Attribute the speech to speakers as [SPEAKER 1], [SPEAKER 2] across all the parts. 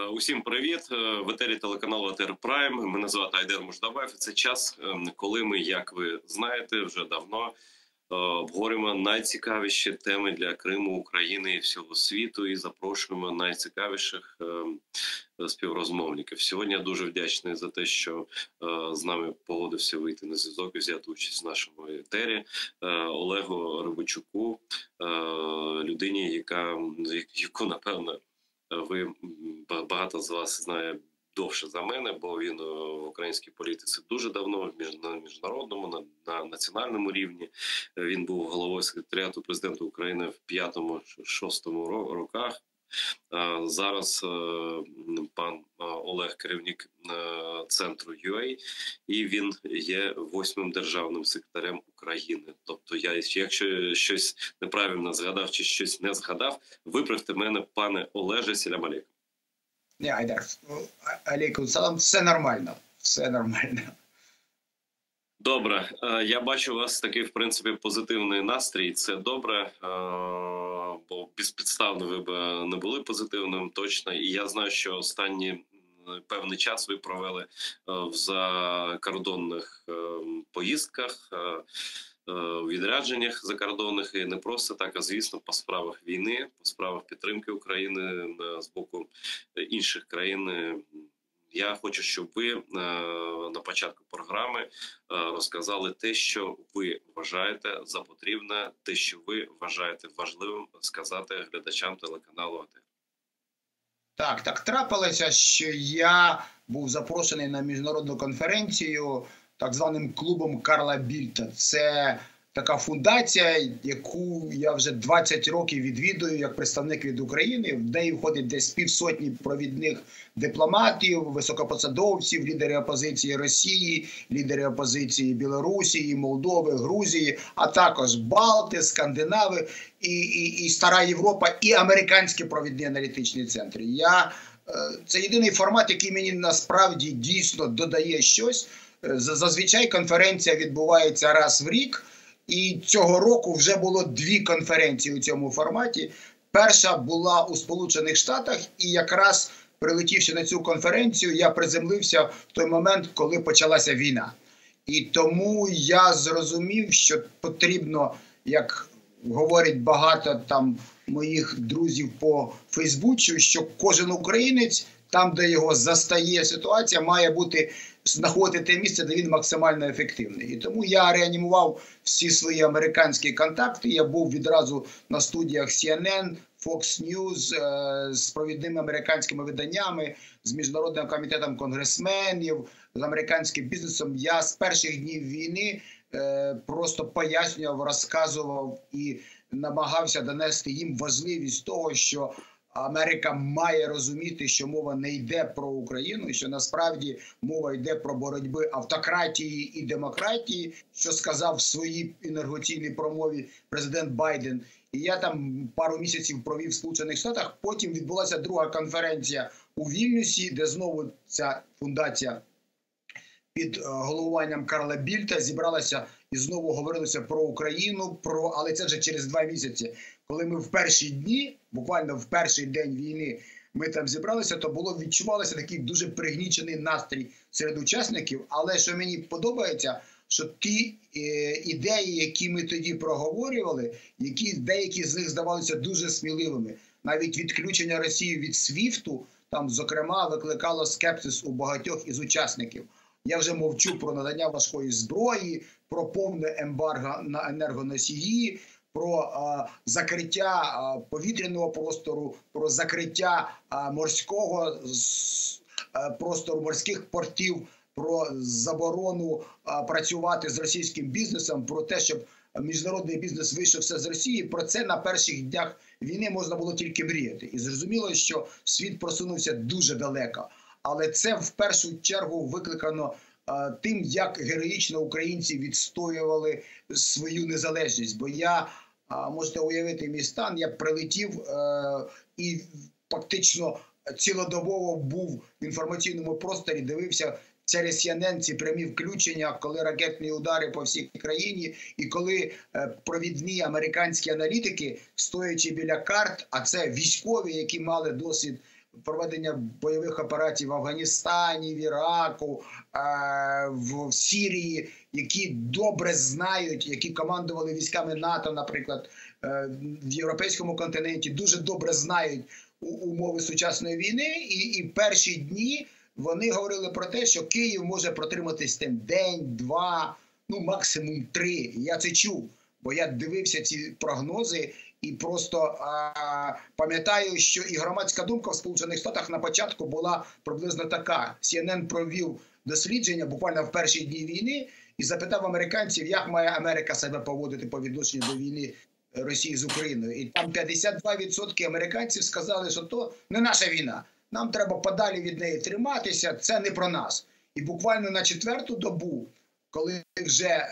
[SPEAKER 1] Усім привіт! В етері телеканалу ЕТР Прайм. Мене звати Айдер Муждабаєв. Це час, коли ми, як ви знаєте, вже давно обговорюємо найцікавіші теми для Криму, України і всього світу. І запрошуємо найцікавіших співрозмовників. Сьогодні я дуже вдячний за те, що з нами погодився вийти на зв'язок і взяти участь в нашому етері. Олегу Рибачуку, людині, яку, напевно, багато з вас знає довше за мене, бо він в українській політиці дуже давно, на міжнародному, на національному рівні. Він був головою секретаріату президента України в 5-6 роках. Зараз пан Олег керівник центру UA, і він є 8-м державним секретарем України. Тобто, якщо щось неправильно згадав чи щось не згадав, виправте мене, пане Олеже. Селям алейкум.
[SPEAKER 2] Не, Айдар, алейкум салам, все нормально, все нормально.
[SPEAKER 1] Добре, я бачу у вас такий, в принципі, позитивний настрій, це добре, бо безпідставно ви б не були позитивним точно, і я знаю, що останній певний час ви провели в закордонних поїздках, відрядженнях закордонних, і не просто так, а звісно, по справах війни, по справах підтримки України з боку інших країн. Я хочу, щоб ви на початку програми розказали те, що ви вважаєте за потрібне, те, що ви вважаєте важливим сказати глядачам телеканалу АТ.
[SPEAKER 2] Так трапилося, що я був запрошений на міжнародну конференцію так званим клубом Карла Більта. Це така фундація, яку я вже 20 років відвідую як представник від України. В неї входить десь півсотні провідних дипломатів, високопосадовців, лідери опозиції Росії, лідери опозиції Білорусі, Молдови, Грузії, а також Балти, Скандинави, і Стара Європа, і американські провідні аналітичні центри. Це єдиний формат, який мені насправді дійсно додає щось. Зазвичай конференція відбувається раз в рік. І цього року вже було 2 конференції у цьому форматі. Перша була у Сполучених Штатах, і якраз прилетівши на цю конференцію, я приземлився в той момент, коли почалася війна. І тому я зрозумів, що потрібно, як говорять багато там моїх друзів по Фейсбуці, що кожен українець, там, де його застає ситуація, має знаходити те місце, де він максимально ефективний. І тому я реанімував всі свої американські контакти. Я був відразу на студіях CNN, Fox News, з провідними американськими виданнями, з Міжнародним комітетом конгресменів, з американським бізнесом. Я з перших днів війни просто пояснював, розказував і намагався донести їм важливість того, що Америка має розуміти, що мова не йде про Україну, що насправді мова йде про боротьби автократії і демократії, що сказав в своїй інавгураційній промові президент Байден. І я там пару місяців провів в Сполучених Штатах. Потім відбулася друга конференція у Вільнюсі, де знову ця фундація під головуванням Карла Більта зібралася і знову говорилося про Україну, але це вже через 2 місяці. Коли ми в перші дні, буквально в перший день війни, ми там зібралися, то відчувалося такий дуже пригнічений настрій серед учасників. Але що мені подобається, що ті ідеї, які ми тоді проговорювали, деякі з них здавалися дуже сміливими. Навіть відключення Росії від СВІФТу, там, зокрема, викликало скепсис у багатьох із учасників. Я вже мовчу про надання важкої зброї, про повне ембарго на енергоносії, про закриття повітряного простору, про закриття морського простору, морських портів, про заборону працювати з російським бізнесом, про те, щоб міжнародний бізнес вийшов все з Росії. Про це на перших днях війни можна було тільки мріяти. І зрозуміло, що світ просунувся дуже далеко. Але це в першу чергу викликано тим, як героїчно українці відстоювали свою незалежність. Бо можете уявити мій стан, я прилетів і фактично цілодобово був в інформаційному просторі, дивився через CNN ці прямі включення, коли ракетні удари по всій країні, і коли провідні американські аналітики, стоячи біля карт, а це військові, які мали досвід проведення бойових операцій в Афганістані, в Іраку, в Сирії, які добре знають, які командували військами НАТО, наприклад, в європейському континенті, дуже добре знають умови сучасної війни. І перші дні вони говорили про те, що Київ може протриматись там день, два, ну максимум 3. Я це чув, бо я дивився ці прогнози і просто пам'ятаю, що і громадська думка в Сполучених Штатах на початку була приблизно така. CNN провів дослідження буквально в перші дні війни і запитав американців, як має Америка себе поводити по відношенню до війни Росії з Україною. І там 52% американців сказали, що то не наша війна. Нам треба подалі від неї триматися, це не про нас. І буквально на 4-ту добу, коли вже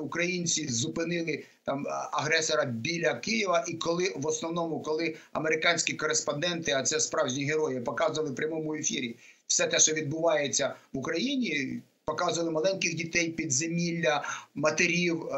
[SPEAKER 2] українці зупинили там агресора біля Києва, і коли в основному, коли американські кореспонденти, а це справжні герої, показували в прямому ефірі все те, що відбувається в Україні, показували маленьких дітей, підземілля, матерів,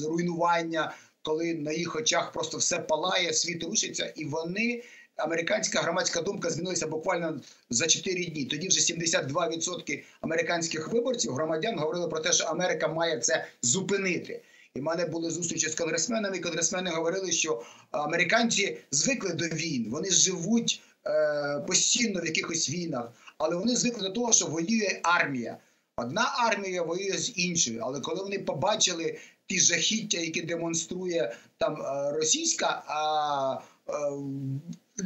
[SPEAKER 2] руйнування, коли на їх очах просто все палає, світ рушиться, і вони... Американська громадська думка змінилася буквально за 4 дні. Тоді вже 72% американських виборців, громадян, говорили про те, що Америка має це зупинити. І в мене були зустрічі з конгресменами, і конгресмени говорили, що американці звикли до війн, вони живуть постійно в якихось війнах, але вони звикли до того, що воює армія. Одна армія воює з іншою, але коли вони побачили ті жахіття, які демонструє там російська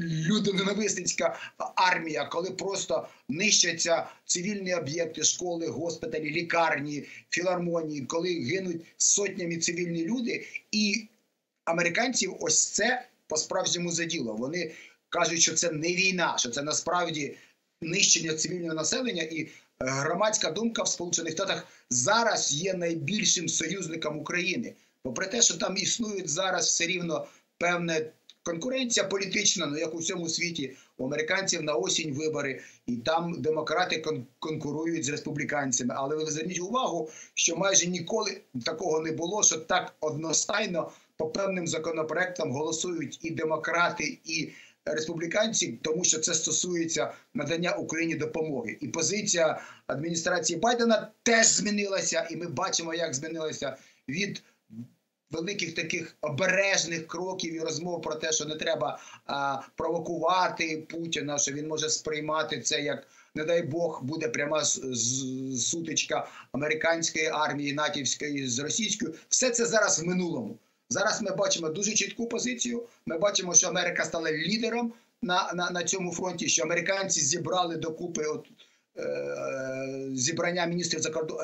[SPEAKER 2] людоненависницька армія, коли просто нищаться цивільні об'єкти, школи, госпіталі, лікарні, філармонії, коли гинуть сотнями цивільні люди, і американців ось це по-справжньому заділо. Вони кажуть, що це не війна, що це насправді нищення цивільного населення, і громадська думка в Сполучених Штатах зараз є найбільшим союзником України. Попри те, що там існують зараз все рівно певне конкуренція політична, ну як у всьому світі, у американців на осінь вибори, і там демократи конкурують з республіканцями. Але ви зверніть увагу, що майже ніколи такого не було, що так одностайно по певним законопроектам голосують і демократи, і республіканці, тому що це стосується надання Україні допомоги. І позиція адміністрації Байдена теж змінилася, і ми бачимо, як змінилася від великих таких обережних кроків і розмов про те, що не треба провокувати Путіна, що він може сприймати це як, не дай Бог, буде пряма сутичка американської армії, натівської з російською. Все це зараз в минулому. Зараз ми бачимо дуже чітку позицію. Ми бачимо, що Америка стала лідером на цьому фронті, що американці зібрали докупи зібрання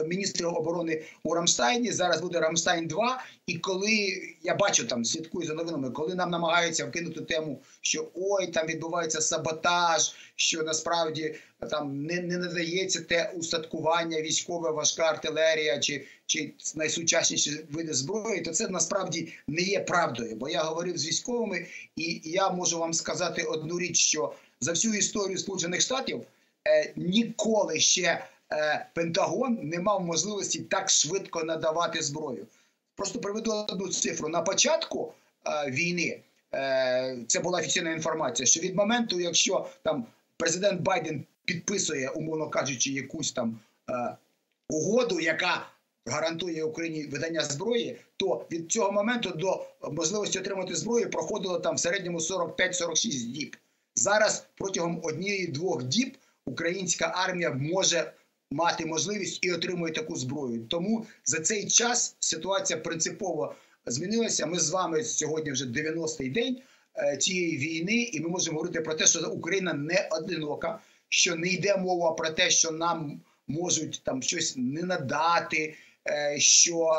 [SPEAKER 2] міністрів оборони у Рамштайні. Зараз буде Рамштайн-2. І коли, я бачу там, слідкую за новинами, коли нам намагаються вкинути тему, що ой, там відбувається саботаж, що насправді там не надається те устаткування, військове, важка артилерія чи найсучасніші види зброї, то це насправді не є правдою. Бо я говорив з військовими, і я можу вам сказати одну річ, що за всю історію Сполучених Штатів ніколи ще Пентагон не мав можливості так швидко надавати зброю. Просто приведу одну цифру. На початку війни, це була офіційна інформація, що від моменту, якщо там президент Байден підписує, умовно кажучи, якусь там угоду, яка гарантує Україні видання зброї, то від цього моменту до можливості отримати зброю проходило там в середньому 45-46 діб. Зараз протягом 1-2 діб українська армія може мати можливість і отримує таку зброю. Тому за цей час ситуація принципово змінилася. Ми з вами сьогодні вже 90-й день цієї війни, і ми можемо говорити про те, що Україна не одинока, що не йде мова про те, що нам можуть там щось не надати, що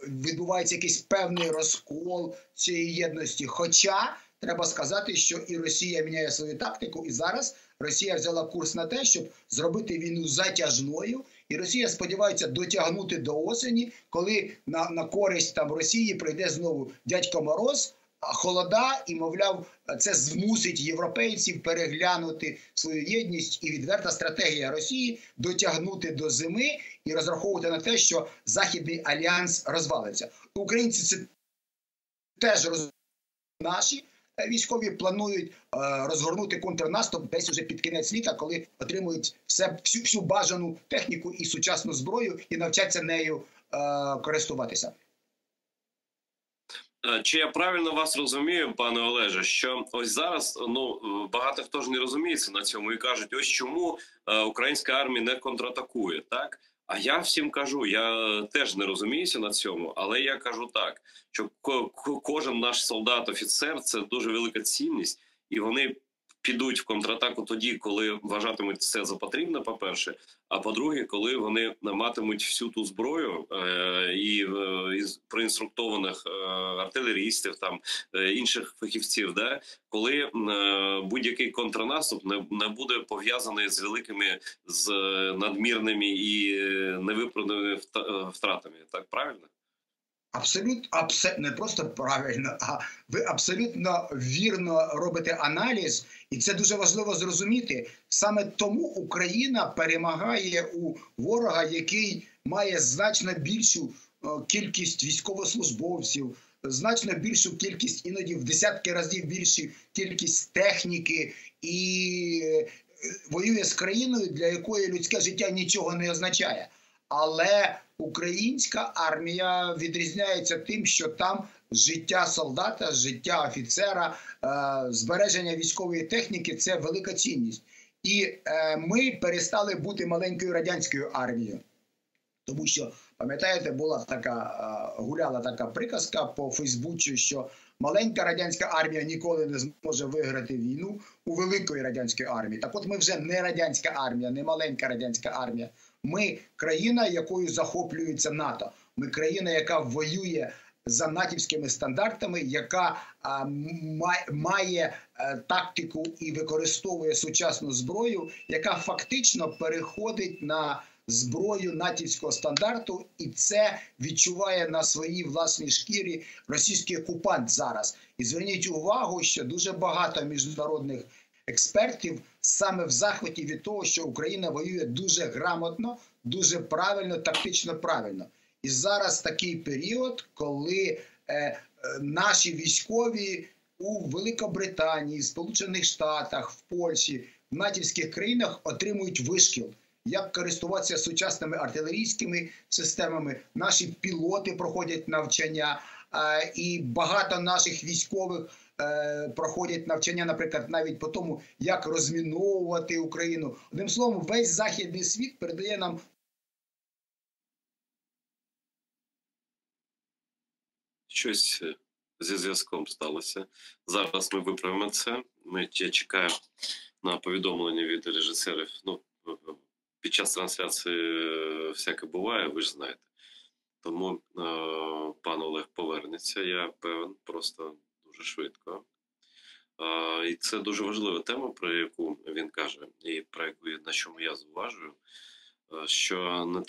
[SPEAKER 2] відбувається якийсь певний розкол цієї єдності. Хоча треба сказати, що і Росія міняє свою тактику, і зараз Росія взяла курс на те, щоб зробити війну затяжною, і Росія сподівається дотягнути до осені, коли на користь там Росії прийде знову дядько Мороз, холода, і, мовляв, це змусить європейців переглянути свою єдність, і відверта стратегія Росії дотягнути до зими і розраховувати на те, що Західний альянс розвалиться. Українці це теж розуміють наші, військові планують розгорнути контрнаступ десь уже під кінець літа, коли отримують всю бажану техніку і сучасну зброю і навчаться нею користуватися.
[SPEAKER 1] Чи я правильно вас розумію, пане Олеже, що ось зараз багато хто ж не розуміється на цьому і кажуть, ось чому українська армія не контратакує, так? А я всім кажу, я теж не розуміюся на цьому, але я кажу так, що кожен наш солдат-офіцер – це дуже велика цінність, і вони підуть в контратаку тоді, коли вважатимуть це за потрібне, по-перше, а по-друге, коли вони матимуть всю ту зброю і проінструктованих артилерістів, там інших фахівців, да? Коли будь-який контрнаступ не буде пов'язаний з великими, з надмірними і невиправданими втратами. Так, правильно?
[SPEAKER 2] Абсолютно, не просто правильно, а ви абсолютно вірно робите аналіз, і це дуже важливо зрозуміти. Саме тому Україна перемагає у ворога, який має значно більшу кількість військовослужбовців, значно більшу кількість, іноді в десятки разів більшу кількість техніки, і воює з країною, для якої людське життя нічого не означає. Але українська армія відрізняється тим, що там життя солдата, життя офіцера, збереження військової техніки – це велика цінність. І ми перестали бути маленькою радянською армією. Тому що, пам'ятаєте, гуляла така приказка по Фейсбуці, що маленька радянська армія ніколи не зможе виграти війну у великої радянської армії. Так от ми вже не радянська армія, не маленька радянська армія. Ми країна, якою захоплюється НАТО. Ми країна, яка воює за натівськими стандартами, яка має тактику і використовує сучасну зброю, яка фактично переходить на зброю натівського стандарту, і це відчуває на своїй власній шкірі російський окупант зараз. І зверніть увагу, що дуже багато міжнародних експертів саме в захваті від того, що Україна воює дуже грамотно, дуже правильно, тактично правильно. І зараз такий період, коли наші військові у Великобританії, Сполучених Штатах, в Польщі, в натівських країнах отримують вишкіл. Як користуватися сучасними артилерійськими системами, наші пілоти проходять навчання, і багато наших військових проходять навчання, наприклад, навіть по тому, як розміновувати Україну. Одним словом, весь західний світ передає нам...
[SPEAKER 1] Щось зі зв'язком сталося. Зараз ми виправимо це. Я чекаю на повідомлення від режисерів. Під час трансляції всяке буває, ви ж знаєте. Тому пан Олег повернеться, я певен, просто дуже швидко. І це дуже важлива тема, про яку він каже, і про яку, на чому я зауважую, що не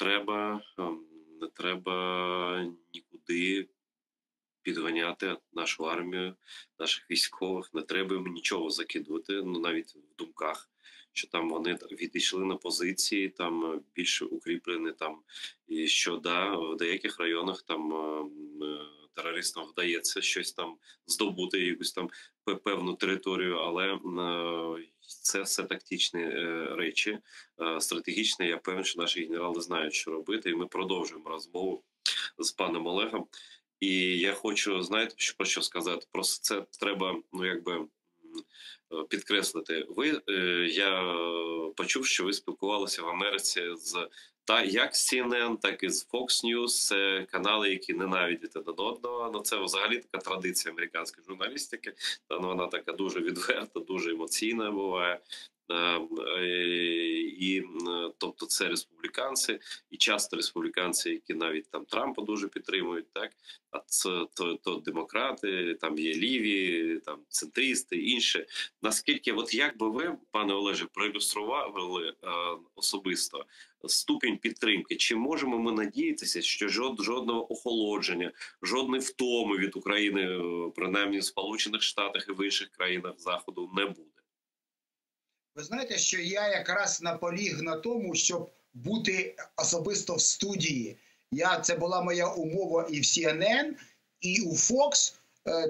[SPEAKER 1] треба нікуди підганяти нашу армію, наших військових, не треба їм нічого закидувати, навіть в думках, що там вони відійшли на позиції, там більше укріплені, там, і що в деяких районах там терористам вдається щось там здобути, якусь там певну територію, але це все тактичні речі, стратегічні. Я певен, що наші генерали знають, що робити, і ми продовжуємо розмову з паном Олегом. І я хочу, знаєте, про що сказати? Просто це треба, підкреслити. Я почув, що ви спілкувалися в Америці як з CNN, так і з Fox News. Це канали, які ненавидять один одного. Це взагалі така традиція американської журналістики. Вона така дуже відверта, дуже емоційна буває. Тобто це республіканці, і часто республіканці, які навіть там Трампа дуже підтримують, так? А це то демократи, там є ліві, там центристи, інші. Наскільки, як би ви, пане Олеже, проілюстрували особисто ступінь підтримки? Чи можемо ми надіятися, що жодного охолодження, жодної втоми від України, принаймні в Сполучених Штатах і в інших країнах Заходу, не буде?
[SPEAKER 2] Ви знаєте, що я якраз наполіг на тому, щоб бути особисто в студії. Це була моя умова і в CNN, і у Fox,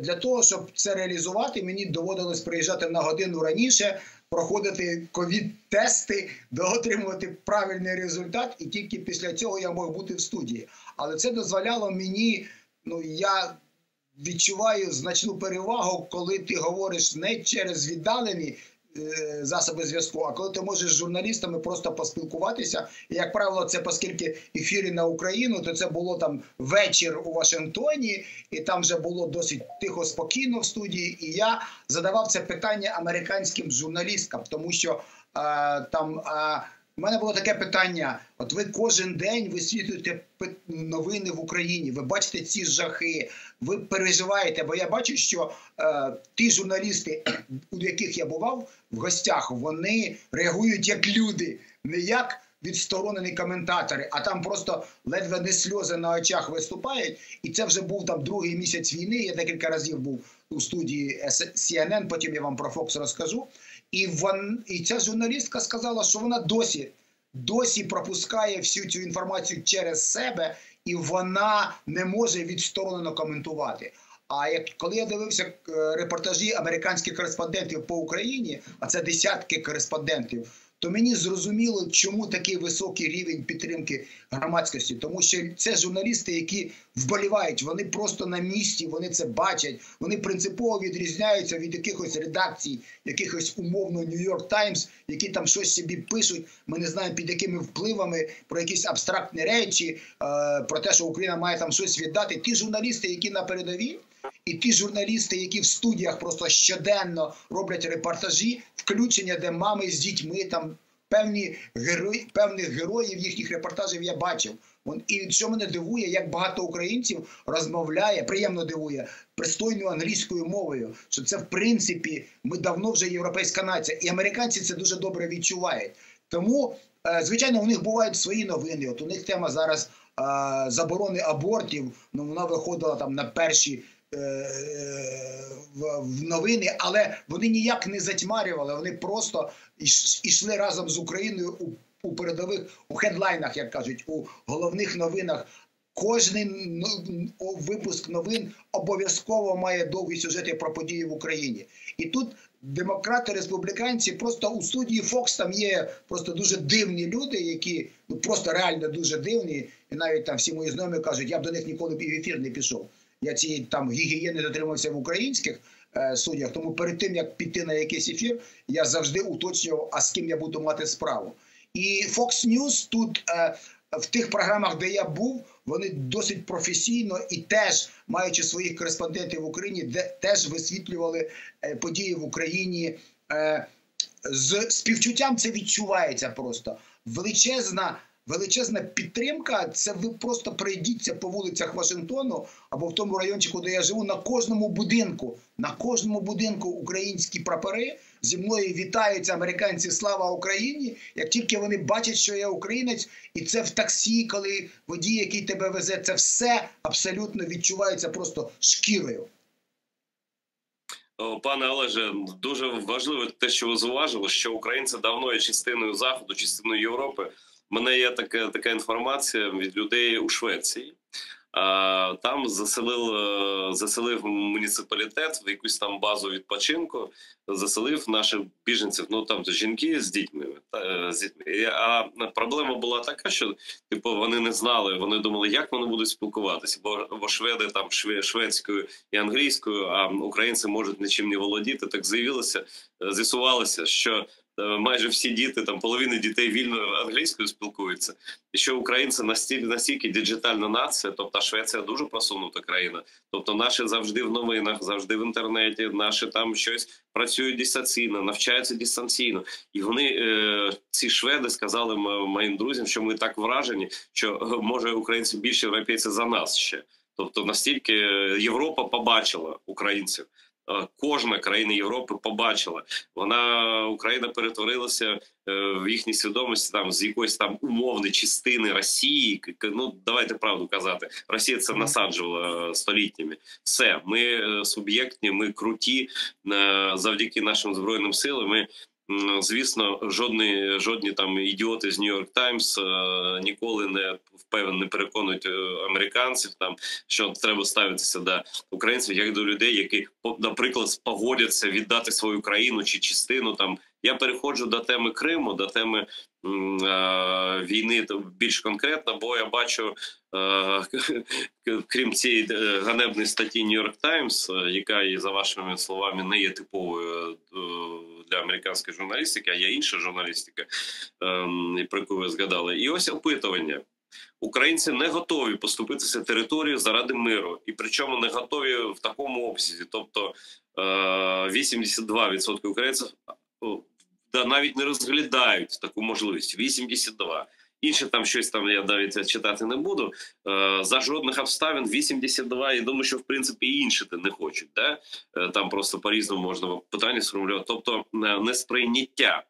[SPEAKER 2] для того, щоб це реалізувати, мені доводилось приїжджати на годину раніше, проходити ковід-тести, доотримувати правильний результат, і тільки після цього я мог бути в студії. Але це дозволяло мені, я відчуваю значну перевагу, коли ти говориш не через віддалені засоби зв'язку, а коли ти можеш з журналістами просто поспілкуватися. І, як правило, це, оскільки ефіри на Україну, то це було там вечір у Вашингтоні, і там вже було досить тихо, спокійно в студії. І я задавав це питання американським журналісткам, тому що у мене було таке питання: от ви кожен день висвітлюєте новини в Україні, ви бачите ці жахи, ви переживаєте, бо я бачу, що ті журналісти, у яких я бував в гостях, вони реагують як люди, не як відсторонені коментатори, а там просто ледве не сльози на очах виступають. І це вже був там другий місяць війни, я декілька разів був у студії CNN, потім я вам про Fox розкажу. І ця журналістка сказала, що вона досі пропускає всю цю інформацію через себе, і вона не може відсторонено коментувати. А коли я дивився репортажі американських кореспондентів по Україні, а це десятки кореспондентів, то мені зрозуміло, чому такий високий рівень підтримки громадськості. Тому що це журналісти, які вболівають, вони просто на місці, вони це бачать, вони принципово відрізняються від якихось редакцій, якихось умовно Нью-Йорк Таймс, які там щось собі пишуть, ми не знаємо під якими впливами, про якісь абстрактні речі, про те, що Україна має там щось віддати. Ті журналісти, які на передовій, і ті журналісти, які в студіях просто щоденно роблять репортажі, включення, де мами з дітьми, там певних героїв їхніх репортажів я бачив. І що мене дивує, як багато українців розмовляє, приємно дивує, пристойною англійською мовою, що це в принципі, ми давно вже європейська нація. І американці це дуже добре відчувають. Тому, звичайно, у них бувають свої новини. От у них тема зараз заборони абортів, вона виходила там на перші в новини, але вони ніяк не затьмарювали, вони просто йшли разом з Україною у передових, у хедлайнах, як кажуть, у головних новинах. Кожний випуск новин обов'язково має довгі сюжети про події в Україні. І тут демократи, республіканці, просто у студії Fox там є просто дуже дивні люди, які, просто реально дуже дивні, і навіть там всі мої знайомі кажуть, я б до них ніколи б і в ефір не пішов. Я цієї там гігієни дотримався в українських студіях, тому перед тим, як піти на якийсь ефір, я завжди уточнював, а з ким я буду мати справу. І Fox News тут, в тих програмах, де я був, вони досить професійно і теж, маючи своїх кореспондентів в Україні, де теж висвітлювали події в Україні. З співчуттям це відчувається просто. Величезна підтримка, це ви просто пройдіться по вулицях Вашингтону або в тому райончику, де я живу, на кожному будинку українські прапори, зі мною вітаються американці «Слава Україні», як тільки вони бачать, що я українець, і це в таксі, коли водій, який тебе везе, це все абсолютно відчувається просто шкірою.
[SPEAKER 1] Пане Олеже, дуже важливо те, що ви зауважили, що українці давно є частиною Заходу, частиною Європи. У мене є така інформація від людей у Швеції. Там заселив муніципалітет в якусь там базу відпочинку, заселив наших біженців, там жінки з дітьми. А проблема була така, що вони не знали, вони думали, як вони будуть спілкуватися, бо шведи там шведською і англійською, а українці можуть нічим не володіти. Так з'ясувалося, що майже всі діти, половина дітей вільно англійською спілкуються. І що українці настільки діджитальна нація, тобто Швеція дуже просунута країна. Тобто наші завжди в новинах, завжди в інтернеті, наші там щось працюють дистанційно, навчаються дистанційно. І вони, ці шведи, сказали моїм друзям, що ми так вражені, що може українці більше європейці за нас ще. Тобто настільки Європа побачила українців. Кожна країна Європи побачила. Україна перетворилася в їхній свідомості з якоїсь умовної частини Росії. Давайте правду казати. Росія це насаджувала століттями. Все, ми суб'єктні, ми круті завдяки нашим Збройним силам. Ми Звісно, жодні там ідіоти з Нью-Йорк Таймс ніколи не переконують американців, там, що треба ставитися до українців як до людей, які, наприклад, погодяться віддати свою країну чи частину. Там я переходжу до теми Криму, до теми війни більш конкретно, бо я бачу, крім цієї ганебної статті Нью-Йорк Таймс, яка, і за вашими словами, не є типовою для американської журналістики, а є інша журналістика, про яку ви згадали. І ось опитування. Українці не готові поступитися територію заради миру. І причому не готові в такому обсязі. Тобто 82% українців навіть не розглядають таку можливість. 82%. Інше там щось там я навіть читати не буду. За жодних обставин 82, і думаю, що в принципі і інші не хочуть. Да? Там просто по-різному можна питання сформулювати. Тобто несприйняття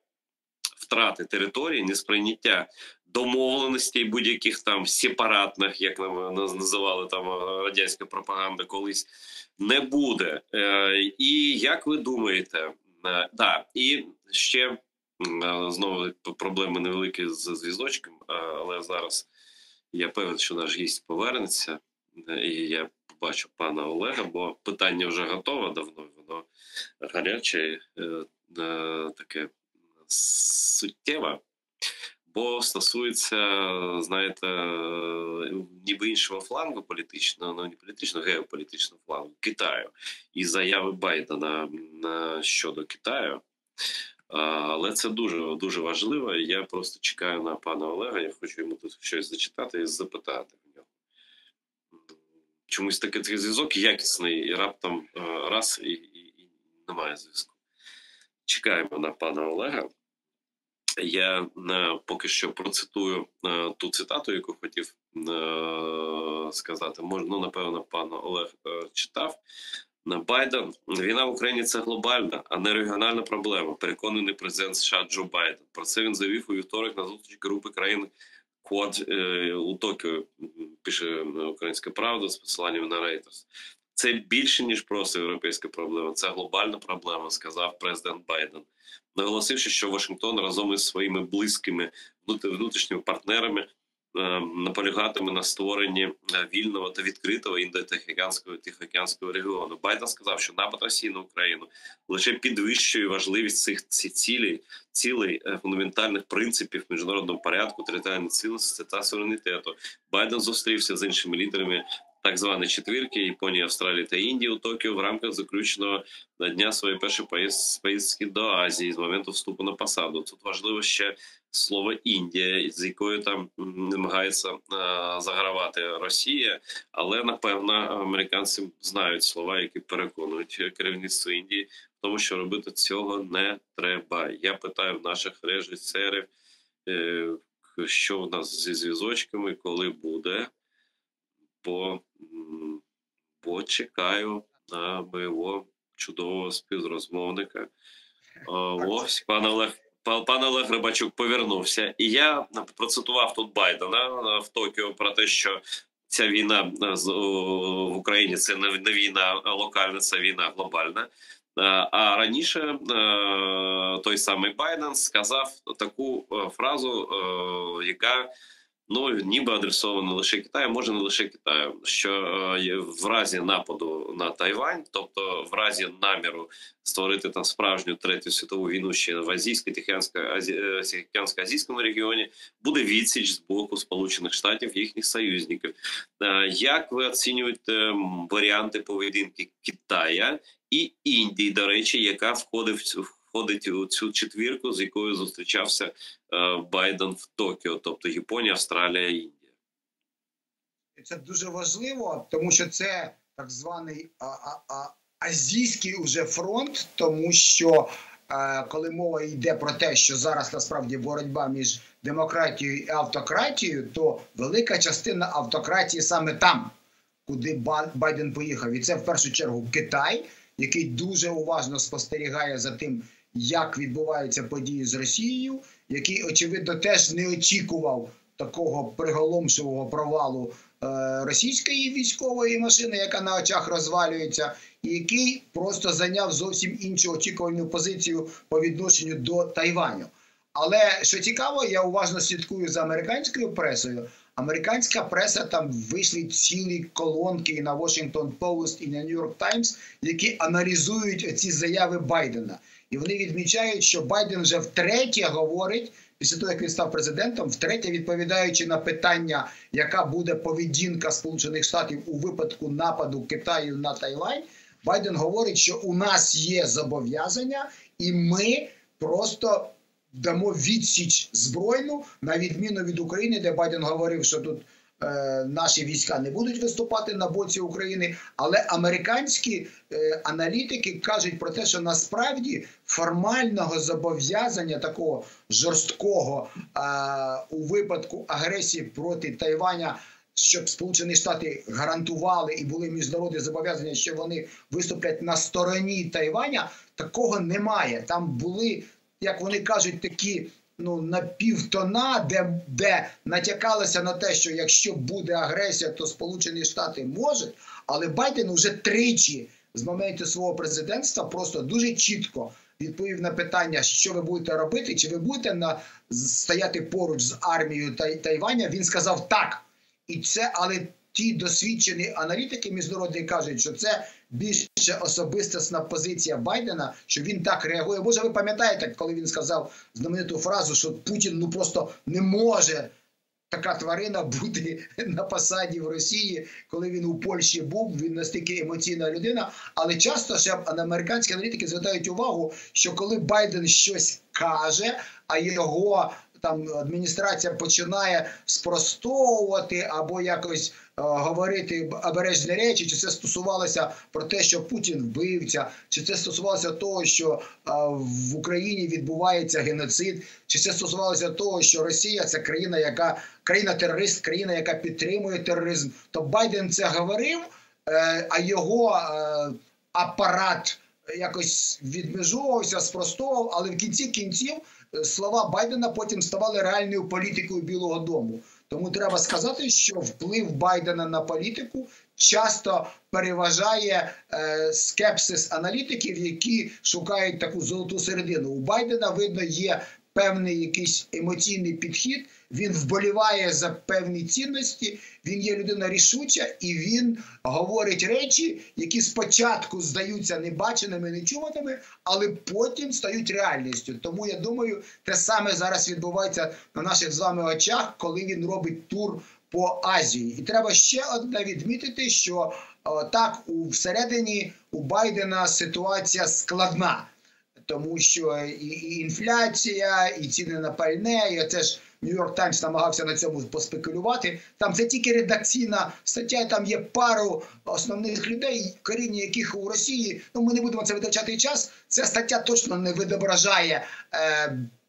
[SPEAKER 1] втрати території, несприйняття домовленостей будь-яких там сепаратних, як називали там радянська пропаганда колись, не буде. І як ви думаєте, да, і ще знову проблеми невеликі з зв'язочком, але зараз я певен, що наш гість повернеться, і я побачу пана Олега, бо питання вже готове давно, воно гаряче, таке суттєве, бо стосується, знаєте, ніби іншого флангу політичного, ну не політичного, геополітичного флангу, Китаю, і заяви Байдена щодо Китаю. Але це дуже, дуже важливо, і я просто чекаю на пана Олега, я хочу йому тут щось зачитати і запитати в нього. Чомусь такий зв'язок якісний, і раптом раз, і немає зв'язку. Чекаємо на пана Олега. Я поки що процитую ту цитату, яку хотів сказати. Ну, напевно, пан Олег читав. Байден, війна в Україні – це глобальна, а не регіональна проблема, переконаний президент США Джо Байден. Про це він заявив у вівторок на зустрічі групи країн Quad у Токіо, пише Українська Правда з посиланням на Reuters. Це більше, ніж просто європейська проблема, це глобальна проблема, сказав президент Байден, наголосивши, що Вашингтон разом із своїми близькими внутрішніми партнерами наполягатиме на створенні вільного та відкритого індо-тихоокеанського регіону. Байден сказав, що напад Росії на Україну лише підвищує важливість цих цілей фундаментальних принципів міжнародного порядку, територіальної цілісності та суверенітету. Байден зустрівся з іншими лідерами так званої четвірки Японії, Австралії та Індії у Токіо в рамках заключеного дня своєї першої поїздки до Азії з моменту вступу на посаду. Тут важливо ще слово Індія, з якою там намагається загравати Росія, але напевно американці знають слова, які переконують керівництво Індії, тому що робити цього не треба. Я питаю в наших режисерів, що в нас зі зв'язочками, коли буде, бо чекаю на моєго чудового співрозмовника. Ось, пан Олег Рибачук повернувся. І я процитував тут Байдена в Токіо про те, що ця війна в Україні – це не війна локальна, це війна глобальна. А раніше той самий Байден сказав таку фразу, яка ніби адресовано лише Китаю, може не лише Китаю, що в разі нападу на Тайвань, тобто в разі наміру створити там справжню Третю світову війну ще в Азійсько-Азійському регіоні, буде відсіч з боку Сполучених Штатів, їхніх союзників. Як ви оцінюєте варіанти поведінки Китаю і Індії, до речі, яка входить у цю четвірку, з якою зустрічався Байден в Токіо, тобто Японія, Австралія, Індія?
[SPEAKER 2] Це дуже важливо, тому що це так званий азійський уже фронт, тому що коли мова йде про те, що зараз насправді боротьба між демократією і автократією, то велика частина автократії саме там, куди Байден поїхав. І це в першу чергу Китай, який дуже уважно спостерігає за тим, як відбуваються події з Росією, який, очевидно, теж не очікував такого приголомшливого провалу російської військової машини, яка на очах розвалюється, і який просто зайняв зовсім іншу очікувальну позицію по відношенню до Тайваню. Але, що цікаво, я уважно слідкую за американською пресою. Американська преса, там вийшли цілі колонки і на Washington Post, і на New York Times, які аналізують ці заяви Байдена. І вони відмічають, що Байден вже втретє говорить, після того, як він став президентом, втретє відповідаючи на питання, яка буде поведінка Сполучених Штатів у випадку нападу Китаю на Тайвань, Байден говорить, що у нас є зобов'язання, і ми просто дамо відсіч збройну, на відміну від України, де Байден говорив, що тут наші війська не будуть виступати на боці України, але американські аналітики кажуть про те, що насправді формального зобов'язання такого жорсткого у випадку агресії проти Тайваня, щоб Сполучені Штати гарантували і були міжнародні зобов'язання, що вони виступлять на стороні Тайваня, такого немає. Там були, як вони кажуть, такі напівтона, де натякалося на те, що якщо буде агресія, то Сполучені Штати можуть, але Байден вже тричі з моменту свого президентства просто дуже чітко відповів на питання, що ви будете робити, чи ви будете стояти поруч з армією Тайваня. Він сказав так. Але ті досвідчені аналітики міжнародні кажуть, що це більше особистісна позиція Байдена, що він так реагує. Може, ви пам'ятаєте, коли він сказав знамениту фразу, що Путін просто не може, така тварина, бути на посаді в Росії, коли він у Польщі був, він настільки емоційна людина. Але часто ще американські аналітики звертають увагу, що коли Байден щось каже, а його адміністрація починає спростовувати або якось говорити обережні речі, чи це стосувалося про те, що Путін вбивця, чи це стосувалося того, що в Україні відбувається геноцид, чи це стосувалося того, що Росія – це країна-терорист, країна, яка підтримує тероризм, то Байден це говорив, а його апарат якось відмежовувався, спростовував, але в кінці кінців слова Байдена потім ставали реальною політикою Білого дому. Тому треба сказати, що вплив Байдена на політику часто переважає скепсис аналітиків, які шукають таку золоту середину. У Байдена, видно, є певний якийсь емоційний підхід, він вболіває за певні цінності, він є людина рішуча і він говорить речі, які спочатку здаються небаченими, нечуваними, але потім стають реальністю. Тому, я думаю, те саме зараз відбувається на наших з вами очах, коли він робить тур по Азії. І треба ще одне відмітити, що так, всередині у Байдена ситуація складна. Тому що і інфляція, і ціни на пальне, і оце ж Нью-Йорк Таймс намагався на цьому поспекулювати. Там це тільки редакційна стаття, там є пару основних людей, коріння яких у Росії, ми не будемо це витрачати час, ця стаття точно не відображає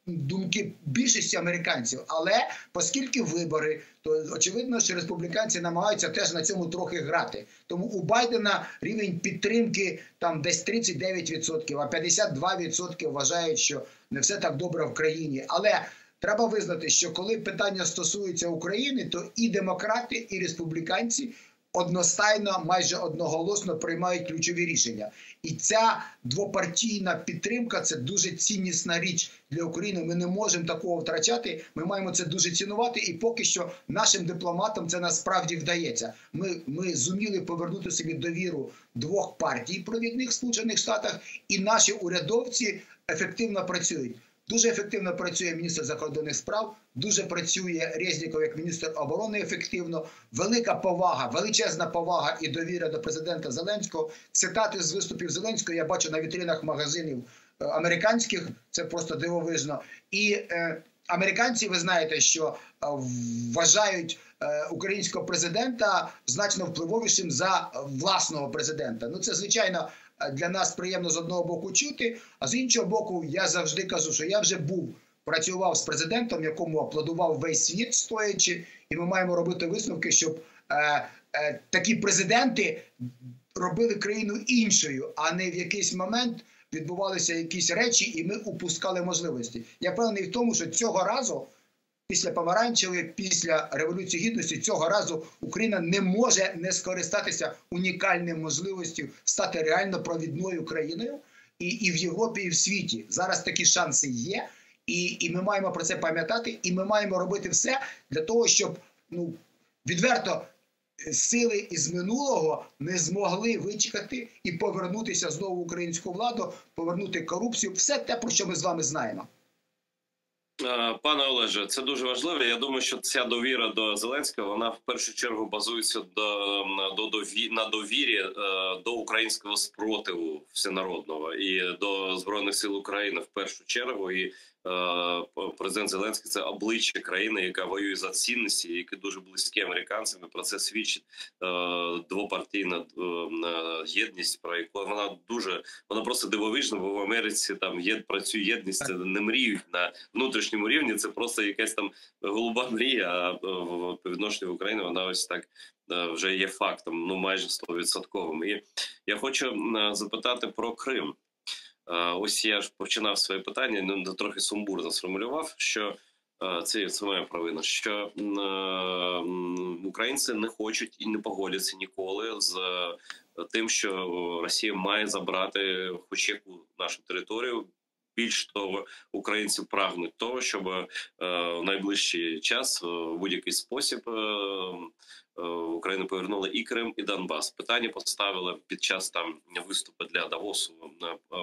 [SPEAKER 2] думки більшості американців. Але оскільки вибори, то очевидно, що республіканці намагаються теж на цьому трохи грати. Тому у Байдена рівень підтримки там десь 39%, а 52% вважають, що не все так добре в країні. Але треба визнати, що коли питання стосується України, то і демократи, і республіканці одностайно, майже одноголосно приймають ключові рішення. І ця двопартійна підтримка – це дуже ціннісна річ для України. Ми не можемо такого втрачати, ми маємо це дуже цінувати, і поки що нашим дипломатам це насправді вдається. Ми зуміли повернути собі довіру двох партій провідних в Сполучених Штатах, і наші урядовці ефективно працюють. Дуже ефективно працює міністр закордонних справ, дуже працює Резніков як міністр оборони ефективно. Велика повага, величезна повага і довіра до президента Зеленського. Цитати з виступів Зеленського я бачу на вітринах магазинів американських, це просто дивовижно. І американці, ви знаєте, що вважають українського президента значно впливовішим за власного президента. Це, звичайно, для нас приємно з одного боку чути, а з іншого боку, я завжди кажу, що я вже працював з президентом, якому аплодував весь світ стоячи, і ми маємо робити висновки, щоб такі президенти робили країну іншою, а не в якийсь момент відбувалися якісь речі, і ми упускали можливості. Я впевнений в тому, що цього разу після помаранчевої, після Революції Гідності, цього разу Україна не може не скористатися унікальною можливістю стати реально провідною країною і в Європі, і в світі. Зараз такі шанси є, і ми маємо про це пам'ятати, і ми маємо робити все для того, щоб відверто сили із минулого не змогли вичекати і повернутися знову в українську владу, повернути корупцію, все те, про що ми з вами знаємо.
[SPEAKER 1] Пане Олеже, це дуже важливо. Я думаю, що ця довіра до Зеленського, вона в першу чергу базується на довірі до українського спротиву всенародного і до Збройних сил України в першу чергу. І президент Зеленський – це обличчя країни, яка воює за цінності, які дуже близькі американцям. І про це свідчить двопартійна єдність, про яку вона просто дивовижна, бо в Америці там працює єдність, не мріють на внутрішньому рівні, це просто якась там голуба мрія, а по відношенню в Україну вона ось так вже є фактом, майже 100%. І я хочу запитати про Крим. Ось я ж починав своє питання, трохи сумбурно сформулював, що це моя провина, що українці не хочуть і не погодяться ніколи з тим, що Росія має забрати хоч яку нашу територію. Більш того, українці прагнуть того, щоб в найближчий час в будь-який спосіб Україна повернула і Крим, і Донбас. Питання поставили під час виступу для Давосу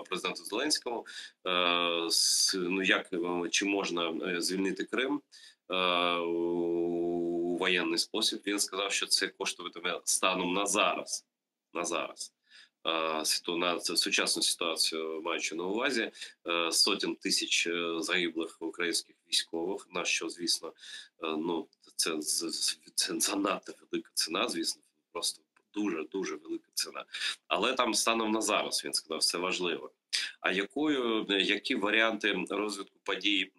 [SPEAKER 1] президенту Зеленському. Чи можна звільнити Крим у воєнний спосіб? Він сказав, що це коштуватиме станом на зараз. На сучасну ситуацію, маючи на увазі, сотень тисяч загиблих українських військових, на що, звісно, це занадто велика ціна, звісно, просто дуже велика ціна. Але там станом на зараз, він сказав, це важливо. А які варіанти розвитку подій?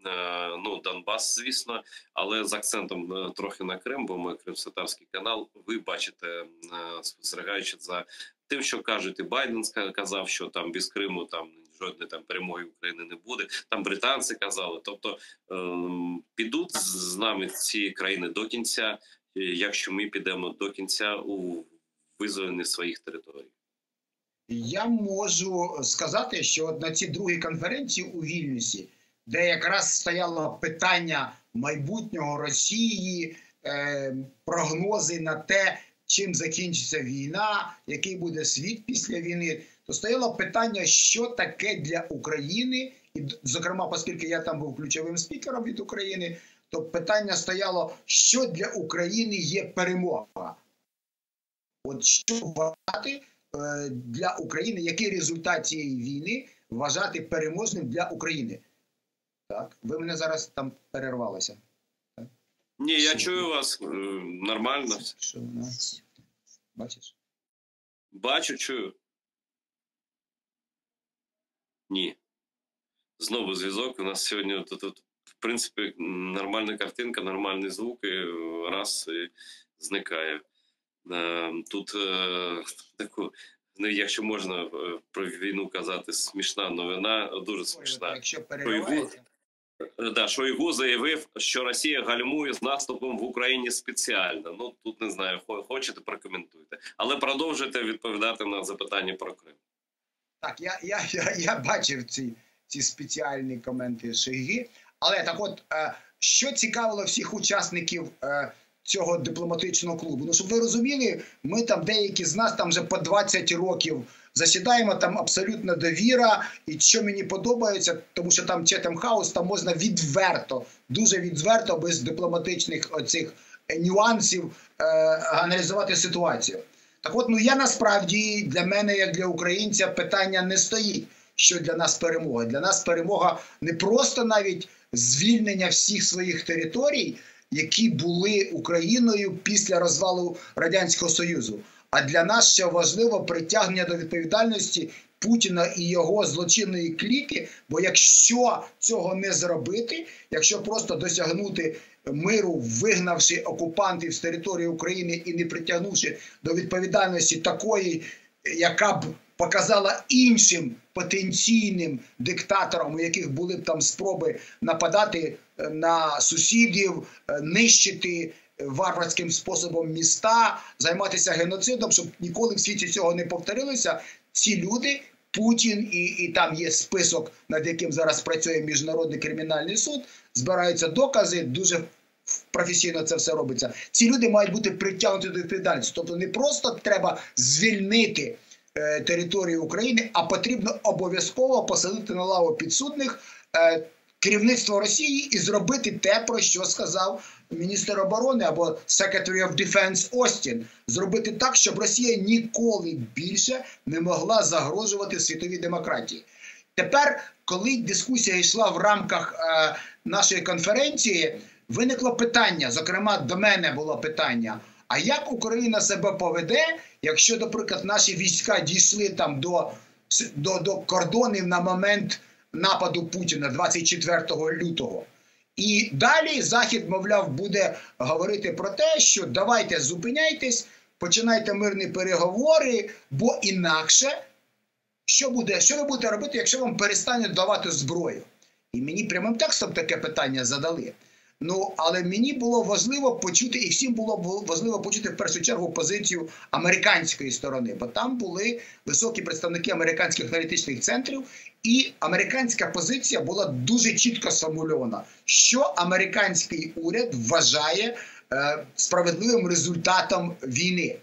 [SPEAKER 1] Донбас, звісно, але з акцентом трохи на Крим, бо ми Кримськотатарський канал, ви бачите, спостерігаючи за тим, що кажуть, і Байден казав, що там без Криму жодної перемоги України не буде. Там британці казали. Тобто підуть з нами ці країни до кінця, якщо ми підемо до кінця у визволенні своїх територій.
[SPEAKER 2] Я можу сказати, що на цій другій конференції у Вільнюсі, де якраз стояло питання майбутнього Росії, прогнози на те, чим закінчиться війна, який буде світ після війни, то стояло питання, що таке для України, і, зокрема, оскільки я там був ключовим спікером від України, то питання стояло, що для України є перемога. От що вважати для України, який результат цієї війни вважати переможним для України. Так, ви мене зараз там перервалися.
[SPEAKER 1] Ні, я чую вас нормально.
[SPEAKER 2] Що у нас? Бачиш?
[SPEAKER 1] Бачу, чую. Ні. Знову зв'язок. У нас сьогодні тут, в принципі, нормальна картинка, нормальні звуки, раз і зникає. Тут таку, якщо можна про війну казати, смішна новина, дуже смішна.
[SPEAKER 2] Якщо переривається.
[SPEAKER 1] Шойгу заявив, що Росія гальмує з наступом в Україні спеціально. Тут не знаю, хочете, прокоментуйте. Але продовжуйте відповідати на запитання про Крим.
[SPEAKER 2] Так, я бачив ці спеціальні коменти Шойги. Але так от, що цікавило всіх учасників цього дипломатичного клубу? Щоб ви розуміли, ми там, деякі з нас там вже по 20 років засідаємо, там абсолютна довіра, і що мені подобається, тому що там Chatham House, там можна відверто, дуже відверто, без дипломатичних оцих нюансів аналізувати ситуацію. Так от, я насправді, для мене, як для українця, питання не стоїть, що для нас перемога. Для нас перемога не просто навіть звільнення всіх своїх територій, які були Україною після розвалу Радянського Союзу. А для нас ще важливо притягнення до відповідальності Путіна і його злочинної кліки, бо якщо цього не зробити, якщо просто досягнути миру, вигнавши окупантів з території України і не притягнувши до відповідальності такої, яка б показала іншим потенційним диктаторам, у яких були б там спроби нападати на сусідів, нищити варварським способом міста, займатися геноцидом, щоб ніколи в світі цього не повторилося. Ці люди, Путін, і там є список, над яким зараз працює Міжнародний кримінальний суд, збираються докази, дуже професійно це все робиться. Ці люди мають бути притягнуті до відповідальності. Тобто не просто треба звільнити територію України, а потрібно обов'язково посадити на лаву підсудних керівництво Росії і зробити те, про що сказав міністр оборони або Secretary of Defense Остін. Зробити так, щоб Росія ніколи більше не могла загрожувати світовій демократії. Тепер, коли дискусія йшла в рамках нашої конференції, виникло питання, зокрема до мене було питання, а як Україна себе поведе, якщо, наприклад, наші війська дійшли там до кордонів на момент нападу Путіна 24 лютого. І далі Захід, мовляв, буде говорити про те, що давайте зупиняйтесь, починайте мирні переговори, бо інакше що ви будете робити, якщо вам перестануть давати зброю? І мені прямим текстом таке питання задали. Ну, але мені було важливо почути, і всім було важливо почути в першу чергу позицію американської сторони, бо там були високі представники американських аналітичних центрів, і американська позиція була дуже чітко сформульована, що американський уряд вважає справедливим результатом війни.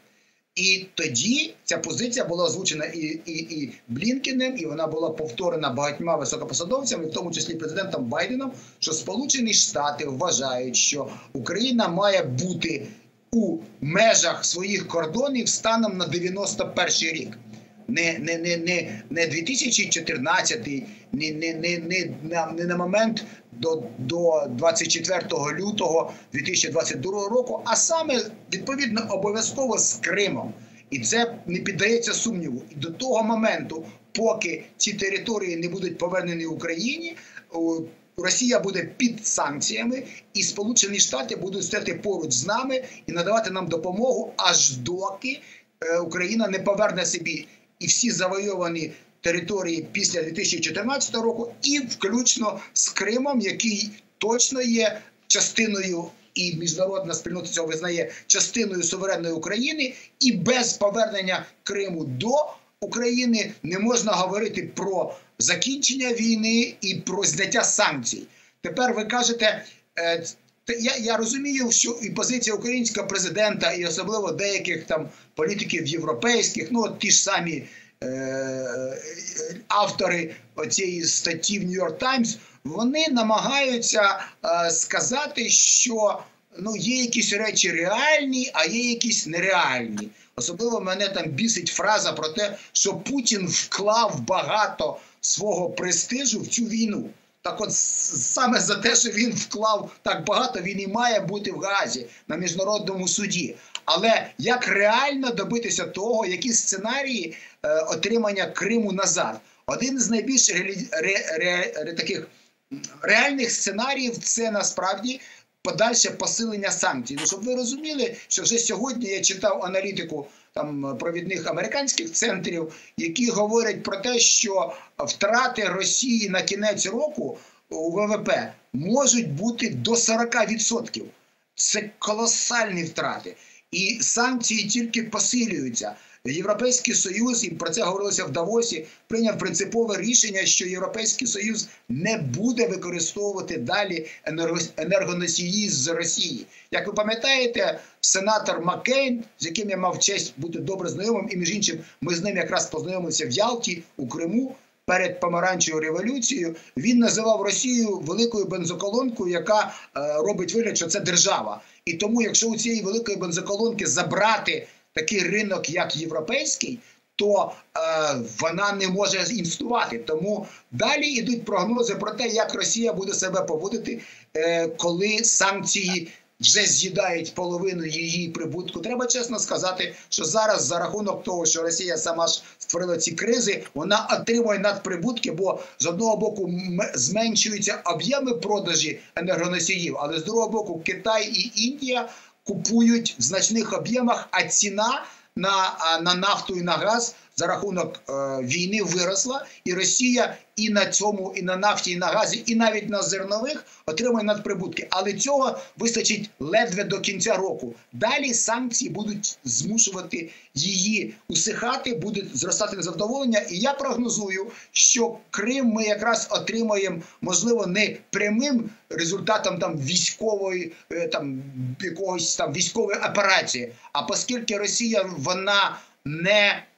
[SPEAKER 2] І тоді ця позиція була озвучена і Блінкеном, і вона була повторена багатьма високопосадовцями, в тому числі президентом Байденом, що Сполучені Штати вважають, що Україна має бути у межах своїх кордонів станом на 91 рік. Не 2014, не на момент до 24 лютого 2022 року, а саме, відповідно, обов'язково з Кримом. І це не піддається сумніву. І до того моменту, поки ці території не будуть повернені Україні, Росія буде під санкціями, і Сполучені Штати будуть стояти поруч з нами і надавати нам допомогу, аж доки Україна не поверне собі і всі завойовані території після 2014 року, і включно з Кримом, який точно є частиною, і міжнародна спільнота цього визнає, частиною суверенної України, і без повернення Криму до України не можна говорити про закінчення війни і про зняття санкцій. Тепер ви кажете, я розумію, що і позиція українського президента, і особливо деяких там політиків європейських, ну от ті ж самі автори цієї статті в New York Times, вони намагаються сказати, що є якісь речі реальні, а є якісь нереальні. Особливо мене там бісить фраза про те, що Путін вклав багато свого престижу в цю війну. Так от саме за те, що він вклав так багато, він і має бути в Гаазі на міжнародному суді. Але як реально добитися того, які сценарії отримання Криму назад? Один з найбільш таких реальних сценаріїв – це насправді подальше посилення санкцій. Ну, щоб ви розуміли, що вже сьогодні я читав аналітику там провідних американських центрів, які говорять про те, що втрати Росії на кінець року у ВВП можуть бути до 40%. Це колосальні втрати. І санкції тільки посилюються. Європейський Союз, і про це говорилося в Давосі, прийняв принципове рішення, що Європейський Союз не буде використовувати далі енергоносії з Росії. Як ви пам'ятаєте, сенатор Маккейн, з яким я мав честь бути добре знайомим, і між іншим ми з ним якраз познайомилися в Ялті, у Криму, перед Помаранчевою революцією, він називав Росію великою бензоколонкою, яка робить вигляд, що це держава. І тому, якщо у цієї великої бензоколонки забрати такий ринок, як європейський, то вона не може інвестувати. Тому далі йдуть прогнози про те, як Росія буде себе поводити, коли санкції вже з'їдають половину її прибутку. Треба чесно сказати, що зараз за рахунок того, що Росія сама ж створила ці кризи, вона отримує надприбутки, бо з одного боку зменшуються об'єми продажі енергоносіїв, але з другого боку Китай і Індія купують в значних об'ємах, а ціна на нафту і на газ за рахунок війни виросла, і Росія і на цьому, і на нафті, і на газі, і навіть на зернових отримує надприбутки. Але цього вистачить ледве до кінця року. Далі санкції будуть змушувати її усихати, буде зростати незадоволення. І я прогнозую, що Крим ми якраз отримаємо, можливо, не прямим результатом там військової, там якогось там військової операції, а оскільки Росія, вона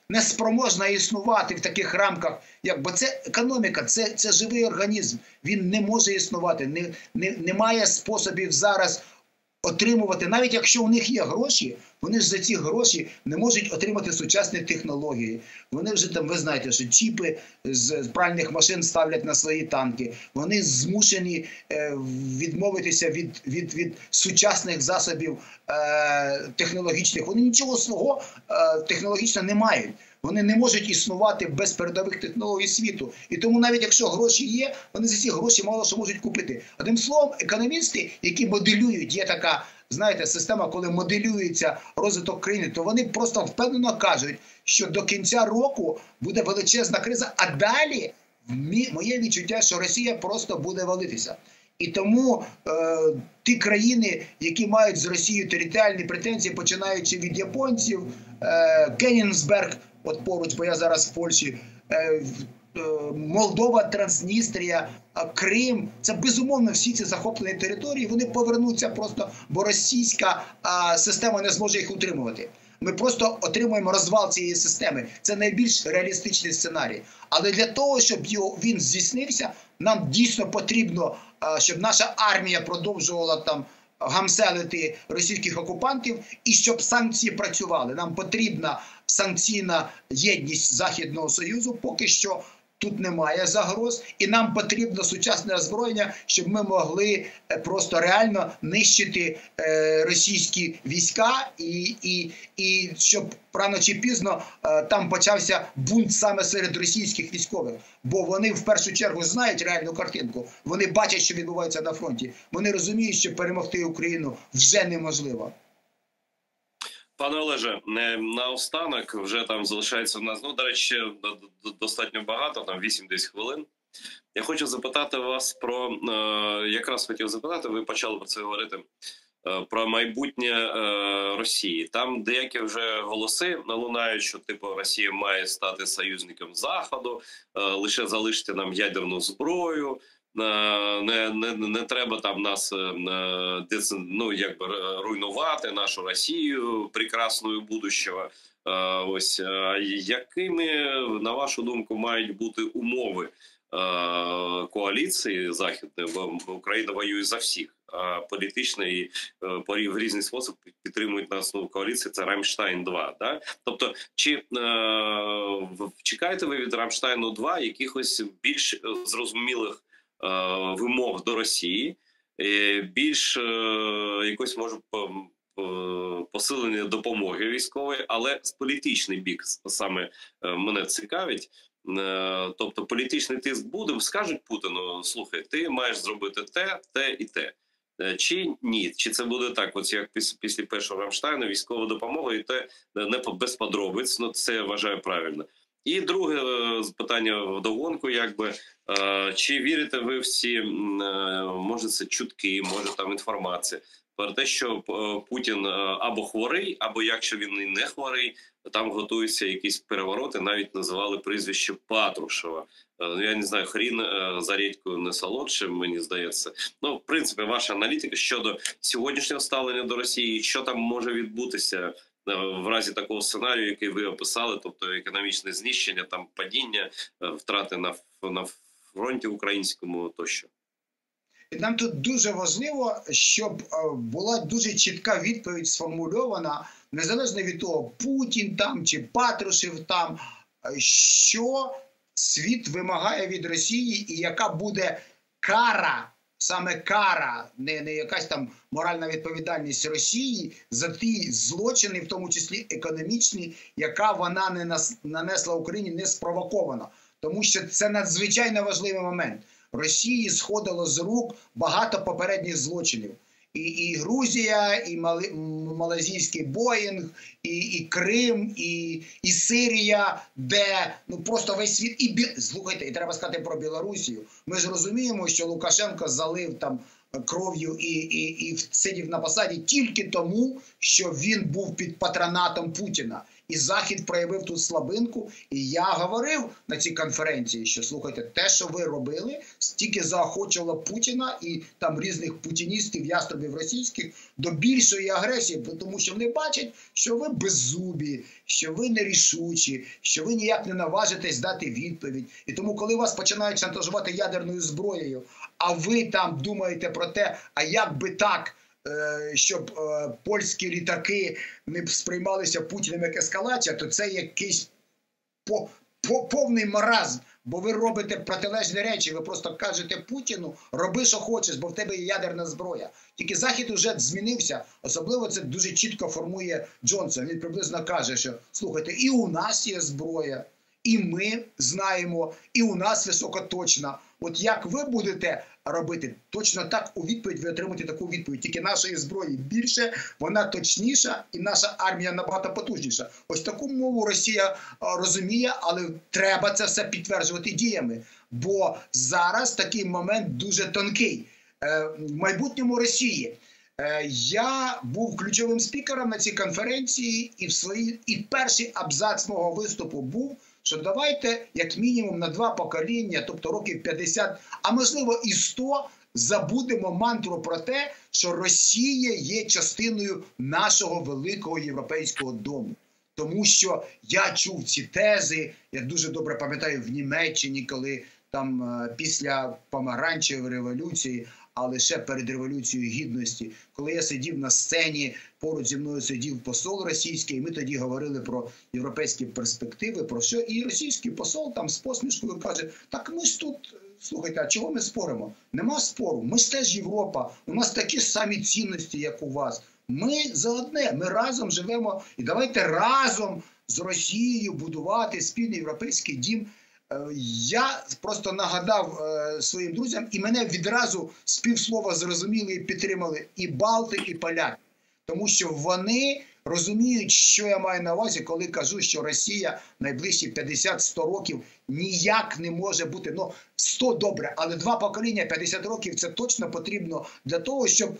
[SPEAKER 2] не спроможна існувати в таких рамках, бо це економіка, це живий організм, він не може існувати, немає способів зараз отримувати, навіть якщо у них є гроші, вони ж за ці гроші не можуть отримати сучасні технології. Вони вже там, ви знаєте, що чіпи з пральних машин ставлять на свої танки. Вони змушені відмовитися від сучасних засобів технологічних. Вони нічого свого технологічного не мають. Вони не можуть існувати без передових технологій світу. І тому навіть якщо гроші є, вони за ці гроші мало що можуть купити. Одним словом, економісти, які моделюють, є така, знаєте, система, коли моделюється розвиток країни, то вони просто впевнено кажуть, що до кінця року буде величезна криза, а далі моє відчуття, що Росія просто буде валитися. І тому ті країни, які мають з Росією територіальні претензії, починаючи від японців, Кенігсберг, от поруч, бо я зараз в Польщі, Молдова, Трансністрія, Крим, це безумовно всі ці захоплені території, вони повернуться просто, бо російська система не зможе їх утримувати. Ми просто отримуємо розвал цієї системи. Це найбільш реалістичний сценарій. Але для того, щоб він здійснився, нам дійсно потрібно, щоб наша армія продовжувала там гамселити російських окупантів і щоб санкції працювали. Нам потрібна санкційна єдність Західного Союзу, поки що тут немає загроз, і нам потрібно сучасне озброєння, щоб ми могли просто реально нищити російські війська і щоб рано чи пізно там почався бунт саме серед російських військових. Бо вони в першу чергу знають реальну картинку, вони бачать, що відбувається на фронті, вони розуміють, що перемогти Україну вже неможливо.
[SPEAKER 1] Пане Олеже, наостанок вже там залишається в нас, до речі, достатньо багато, там 8-10 хвилин. Я хочу запитати вас про, якраз хотів запитати, ви почали про це говорити, про майбутнє Росії. Там деякі вже голоси лунають, що типу Росія має стати союзником Заходу, лише залишити нам ядерну зброю. Не треба там нас руйнувати нашу Росію прекрасного будущого. Ось якими, на вашу думку, мають бути умови коаліції західної, бо Україна воює за всіх, а політично і в різний спосіб підтримують нас коаліції, це Рамштайн-2. Да? Тобто, чи чекаєте ви від Рамштайну-2 якихось більш зрозумілих вимог до Росії, більш якось, може, посилення допомоги військової, але з політичний бік саме мене цікавить. Тобто політичний тиск буде, скажуть Путіну, слухай, ти маєш зробити те і те. Чи ні? Чи це буде так, от як після першого Рамштайну, військова допомога, і те не без подробиць, це я вважаю правильно. І друге питання вдогонку, чи вірите ви всі, може це чутки, може там інформація, про те, що Путін або хворий, або якщо він і не хворий, там готуються якісь перевороти, навіть називали прізвище Патрушева. Я не знаю, хрін за рідкою не солодше, мені здається. В принципі, ваша аналітика щодо сьогоднішнього ставлення до Росії, що там може відбутися в разі такого сценарію, який ви описали, тобто економічне знищення, там падіння, втрати на фронті українському тощо.
[SPEAKER 2] Нам тут дуже важливо, щоб була дуже чітка відповідь сформульована, незалежно від того, Путін там чи Патрушев там, що світ вимагає від Росії і яка буде кара, саме кара, не якась там моральна відповідальність Росії за ті злочини, в тому числі економічні, яка вона не нанесла Україні не спровоковано. Тому що це надзвичайно важливий момент. Росії сходило з рук багато попередніх злочинів. І Грузія, і малазійський Боїнг, і Крим, і Сирія, де просто весь світ. Слухайте, і треба сказати про Білорусію. Ми ж розуміємо, що Лукашенко залив там кров'ю і сидів на посаді тільки тому, що він був під патронатом Путіна. І Захід проявив тут слабинку. І я говорив на цій конференції, що, слухайте, те, що ви робили, тільки заохочувало Путіна і там різних путіністів, яструбів російських до більшої агресії, тому що вони бачать, що ви беззубі, що ви нерішучі, що ви ніяк не наважитесь дати відповідь. І тому, коли вас починають шантажувати ядерною зброєю, а ви там думаєте про те, а як би так, щоб польські літаки не сприймалися Путіним як ескалація, то це якийсь повний маразм. Бо ви робите протилежні речі, ви просто кажете Путіну, роби, що хочеш, бо в тебе є ядерна зброя. Тільки Захід уже змінився, особливо це дуже чітко формує Джонсон. Він приблизно каже, що, слухайте, і у нас є зброя, і ми знаємо, і у нас високоточна. От як ви будете робити, точно так у відповідь ви отримаєте таку відповідь. Тільки нашої зброї більше, вона точніша і наша армія набагато потужніша. Ось таку мову Росія розуміє, але треба це все підтверджувати діями. Бо зараз такий момент дуже тонкий. В майбутньому Росії я був ключовим спікером на цій конференції, і перший абзац мого виступу був, що давайте як мінімум на 2 покоління, тобто років 50, а можливо і 100, забудемо мантру про те, що Росія є частиною нашого великого європейського дому. Тому що я чув ці тези, я дуже добре пам'ятаю в Німеччині, коли там після помаранчевої революції, а лише перед Революцією Гідності, коли я сидів на сцені, поруч зі мною сидів посол російський, і ми тоді говорили про європейські перспективи, про що, і російський посол там з посмішкою каже, так ми ж тут, слухайте, а чого ми споримо? Нема спору, ми ж теж Європа, у нас такі самі цінності, як у вас. Ми за одне, ми разом живемо, і давайте разом з Росією будувати спільний європейський дім. Я просто нагадав своїм друзям, і мене відразу з півслова зрозуміли і підтримали і балти, і поляки. Тому що вони розуміють, що я маю на увазі, коли кажу, що Росія найближчі 50-100 років ніяк не може бути, 100 добре, але 2 покоління, 50 років – це точно потрібно для того, щоб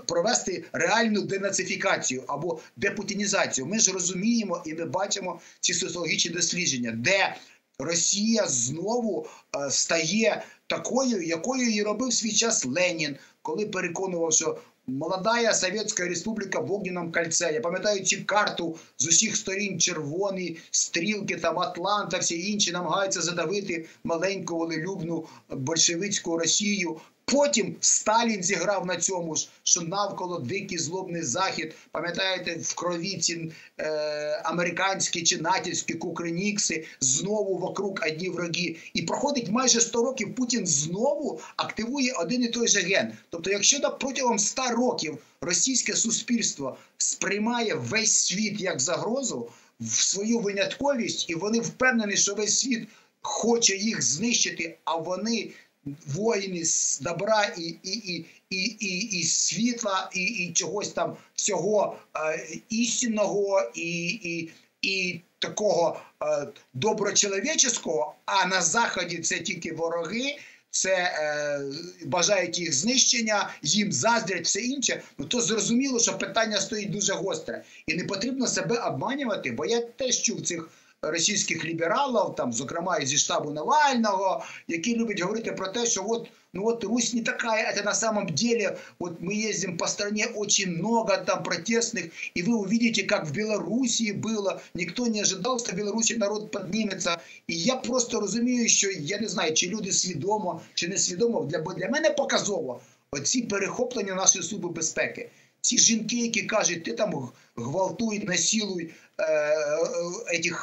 [SPEAKER 2] провести реальну денацифікацію або депутінізацію. Ми ж розуміємо і ми бачимо ці соціологічні дослідження, де Росія знову стає такою, якою її робив свій час Ленін, коли переконував, що молода Совєтська Республіка в огненном кольце. Я пам'ятаю цю карту з усіх сторін, червоні стрілки, там Атланта, всі інші намагаються задавити маленьку волелюбну большевицьку Росію. Потім Сталін зіграв на цьому ж, що навколо дикий злобний Захід, пам'ятаєте, в крові ці американські чи натівські кукринікси, знову вокруг одні враги. І проходить майже 100 років, Путін знову активує один і той же ген. Тобто, якщо протягом 100 років російське суспільство сприймає весь світ як загрозу, в свою винятковість, і вони впевнені, що весь світ хоче їх знищити, а вони воїни з добра і світла, і чогось там всього істинного і такого доброчеловеческого, а на Заході це тільки вороги, це бажають їх знищення, їм заздрять, все інше, то зрозуміло, що питання стоїть дуже гостре. І не потрібно себе обманювати, бо я теж чув цих російських лібералів, там, зокрема і зі штабу Навального, які люблять говорити про те, що от Русь не такая, это на самом деле, вот мы ездим по стране, очень много там протестных, и вы увидите, как в Белоруссии было, никто не ожидал, что в Белоруссии народ подніметься. І я просто розумію, що, я не знаю, чи люди свідомо, чи не свідомо, для мене показово оці перехоплення нашої служби безпеки. Ці жінки, які кажуть, ти там гвалтуй, насилуй этих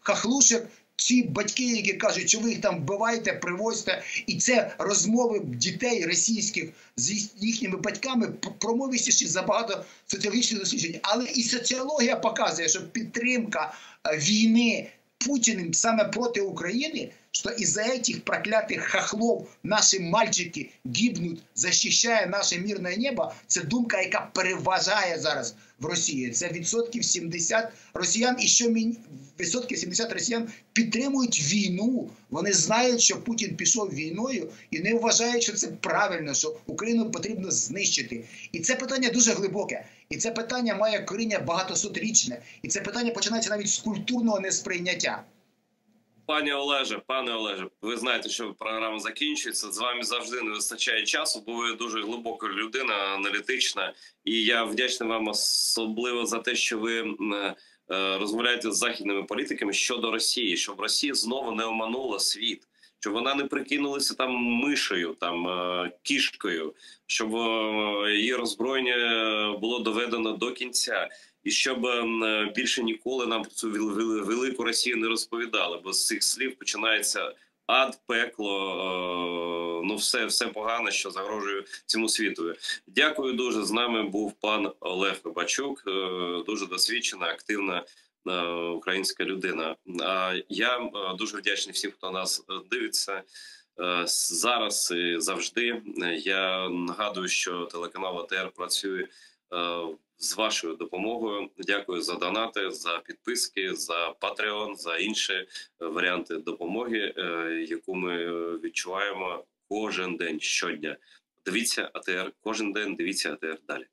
[SPEAKER 2] хахлушек, ці батьки, які кажуть, що ви їх там вбиваєте, привозьте, і це розмови дітей російських з їхніми батьками промовистіші за багато соціологічних досліджень. Але і соціологія показує, що підтримка війни Путіним саме проти України, что из-за этих проклятых хохлов наши мальчики гибнуть, захищає наше мирне небо, це думка, яка переважає зараз в Росії. Це відсотків 70 росіян. І що відсотків 70 росіян підтримують війну. Вони знають, що Путін пішов війною і не вважають, що це правильно, що Україну потрібно знищити. І це питання дуже глибоке. І це питання має коріння багатосотрічне. І це питання починається навіть з культурного несприйняття.
[SPEAKER 1] Пане Олеже, ви знаєте, що програма закінчується. З вами завжди не вистачає часу, бо ви дуже глибока людина, аналітична. І я вдячний вам особливо за те, що ви розмовляєте з західними політиками щодо Росії, щоб Росія знову не оманула світ, щоб вона не прикинулася там мишею, там кішкою, щоб її роззброєння було доведено до кінця. І щоб більше ніколи нам про цю велику Росію не розповідали, бо з цих слів починається ад, пекло, ну все погане, що загрожує цьому світу. Дякую дуже. З нами був пан Олег Рибачук, дуже досвідчена, активна українська людина. А я дуже вдячний всім, хто нас дивиться зараз і завжди. Я нагадую, що телеканал АТR працює з вашою допомогою. Дякую за донати, за підписки, за Patreon, за інші варіанти допомоги, яку ми відчуваємо кожен день, щодня. Дивіться АТR кожен день, дивіться АТR далі.